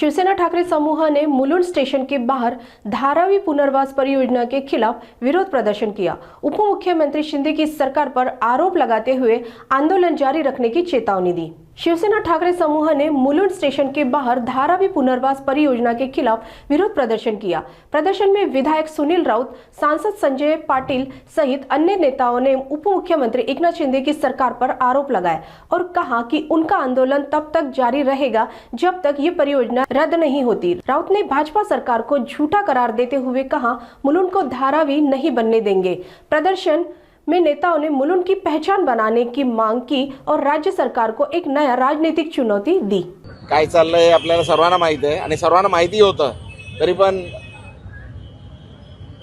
शिवसेना ठाकरे समूह ने मुलुंड स्टेशन के बाहर धारावी पुनर्वास परियोजना के खिलाफ विरोध प्रदर्शन किया। उप मुख्यमंत्री शिंदे की सरकार पर आरोप लगाते हुए आंदोलन जारी रखने की चेतावनी दी। शिवसेना ठाकरे समूह ने मुलुंड स्टेशन के बाहर धारावी पुनर्वास परियोजना के खिलाफ विरोध प्रदर्शन किया। प्रदर्शन में विधायक सुनील राउत, सांसद संजय पाटिल सहित अन्य नेताओं ने उप मुख्यमंत्री एकनाथ शिंदे की सरकार पर आरोप लगाए और कहा कि उनका आंदोलन तब तक जारी रहेगा जब तक ये परियोजना रद्द नहीं होती। राउत ने भाजपा सरकार को झूठा करार देते हुए कहा, मुलुंड को धारावी नहीं बनने देंगे। प्रदर्शन में नेताओं ने मुलुंड की पहचान बनाने की मांग की और राज्य सरकार को एक नया राजनीतिक चुनौती दी। काय चाललंय आपल्याला सर्वांना माहिती आहे आणि सर्वांना माहिती होतं, तरी पण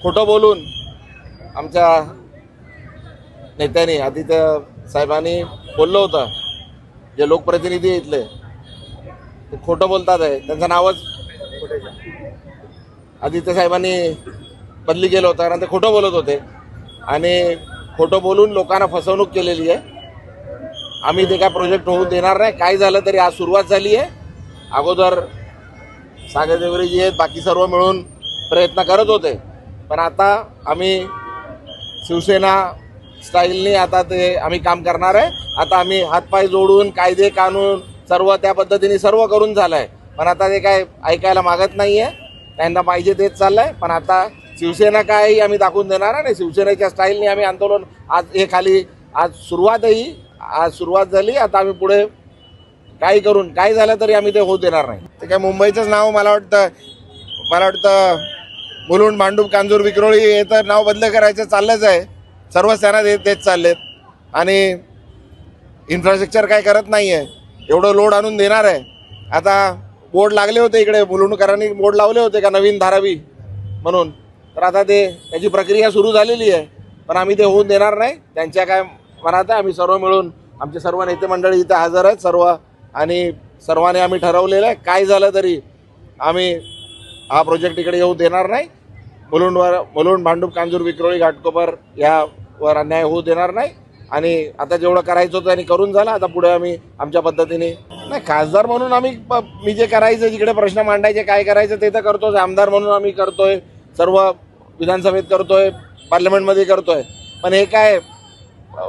खोटं बोलून आमच्या नेत्यांनी आदित्य साहेबांनी बोललं होतं, जे लोकप्रतिनिधी इथले ते खोटं बोलतात आहे, त्यांचं नावच आदित्य साहेबांनी बदली केलं होतं कारण ते खोटं बोलत होते आणि खोटं बोलून लोकांना फसवणूक केलेली आहे। आम्ही ते काय प्रोजेक्ट होऊ देणार नाही। काय झालं तरी आज सुरुवात झाली आहे। अगोदर सागर देवरेजी आहेत, बाकी सर्व मिळून प्रयत्न करत होते, पण आता आम्ही शिवसेना स्टाईलने आता ते आम्ही काम करणार आहे। आता आम्ही हातपाय जोडून कायदे कानून सर्व त्या पद्धतीने सर्व करून झालंय, पण आता ते काय ऐकायला मागत नाहीये। त्यांना पाहिजे तेच चाललंय, पण आता शिवसेना काय आम्ही दाखवून देणार आहे। शिवसेनेच्या स्टाईलने आम्ही आंदोलन आज हे खाली आज सुरुवात झाली। आता आम्ही पुढे काही करून काय झालं तरी आम्ही ते होऊ देणार नाही। ते काय मुंबईचंच नाव मला वाटतं मुलुंड, मांडूप, कांजूर, विक्रोळी हे तर नाव बदल करायचं चाललंच आहे। सर्व सेना तेच चाललेत आणि इन्फ्रास्ट्रक्चर काय करत नाहीये। एवढं लोड आणून देणार आहे। आता बोर्ड लागले होते, इकडे मुलुंडकरांनी बोर्ड लावले होते का नवीन धारावी म्हणून, तर आता त्याची प्रक्रिया सुरू झालेली आहे, पण आम्ही ते होऊन देणार नाही। त्यांच्या काय मनात आहे, आम्ही सर्व मिळून आमचे सर्व नेते मंडळी इथे हजर आहेत सर्व, आणि सर्वांनी आम्ही ठरवलेलं आहे काय झालं तरी आम्ही हा प्रोजेक्ट इकडे येऊ देणार नाही। मुलुंड, मांडूप, कांजूर, विक्रोळी, घाटकोपर यावर अन्याय होऊ देणार नाही। आणि आता जेवढं करायचं होतं आणि करून झालं, आता पुढे आम्ही आमच्या पद्धतीने नाही। खासदार म्हणून आम्ही मी जे करायचं जिकडे प्रश्न मांडायचे काय करायचं ते तर करतोच। आमदार म्हणून आम्ही करतोय, सर्व विधानसभेत करतोय, पार्लमेंटमध्ये करतोय, पण हे काय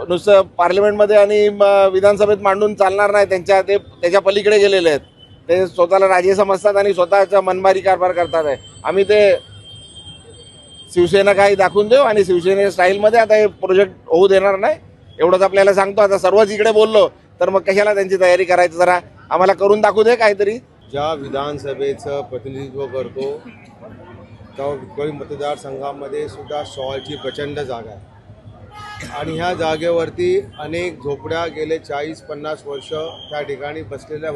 नुसतं पार्लमेंटमध्ये आणि विधानसभेत मांडून चालणार नाही। त्याच्या पलीकडे गेलेले आहेत, ते स्वतःला राजे समजतात आणि स्वतःचा मनमारी कारभार करतात आहे। आम्ही ते शिवसेना काही दाखवून देऊ आणि शिवसेने स्टाईलमध्ये आता हे प्रोजेक्ट होऊ देणार नाही, एवढंच आपल्याला सांगतो। आता सर्वच इकडे बोललो तर मग कशाला त्यांची तयारी करायची, जरा आम्हाला करून दाखवू दे काहीतरी। ज्या विधानसभेचं प्रतिनिधित्व करतो त्या विक्रोळी मतदारसंघामध्ये सुद्धा सॉलची प्रचंड जागा आहे आणि ह्या जागेवरती अनेक झोपड्या गेले 40-50 वर्ष त्या ठिकाणी बसलेल्या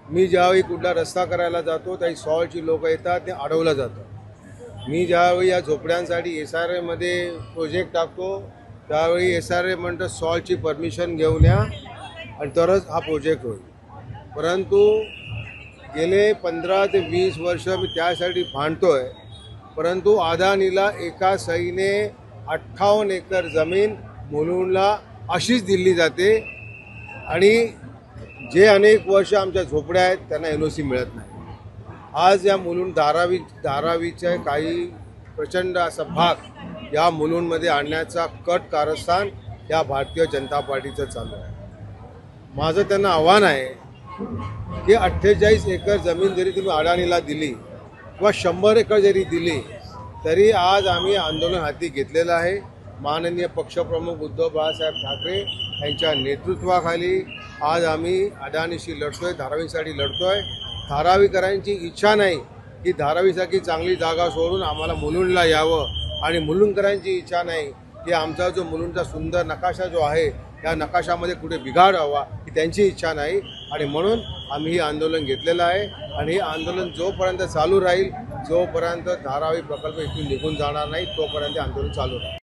मी ज्यावेळी कुठला रस्ता करायला जातो त्याही सॉलची लोक येतात, ते अडवलं जातं। मी ज्यावेळी या झोपड्यांसाठी SRA मध्ये प्रोजेक्ट टाकतो त्यावेळी SRA म्हणतं सॉलची परमिशन घेऊन या आणि तरच हा प्रोजेक्ट होईल, परंतु गेले 15 ते 20 वर्ष मी त्यासाठी भांडतोय, परंतु अदानीला एका सहीने 58 एकर जमीन मुलुंडला अशीच दिली जाते आणि जे अनेक वर्ष आमच्या झोपड्या आहेत त्यांना NOC मिळत नाही। आज या मुलुंड धारावीचे काही प्रचंड असा भाग या मुलुंडमध्ये आणण्याचा कट कारस्थान या भारतीय जनता पार्टीचं चालू आहे। माझं त्यांना आव्हान आहे की 48 एकर जमीन जरी तुम्ही अडाणीला दिली किंवा 100 एकर जरी दिली तरी आज आम्ही आंदोलन हाती घेतलेलं आहे। माननीय पक्षप्रमुख उद्धव बाळासाहेब ठाकरे यांच्या नेतृत्वाखाली आज आम्ही अडाणीशी लढतोय, धारावीसाठी लढतोय। धारावीकरांची इच्छा नाही की धारावीसाठी चांगली जागा सोडून आम्हाला मुलुंडला यावं आणि मुलुंडकरांची इच्छा नाही की आमचा जो मुलुंडचा सुंदर नकाशा जो आहे या नकाशामध्ये कुठे बिघाड व्हावा, ही त्यांची इच्छा नाही आणि म्हणून आम्ही हे आंदोलन घेतलेलं आहे आणि हे आंदोलन जोपर्यंत चालू राहील, जोपर्यंत धारावी प्रकल्प इथून निघून जाणार नाही तोपर्यंत आंदोलन चालू राहील।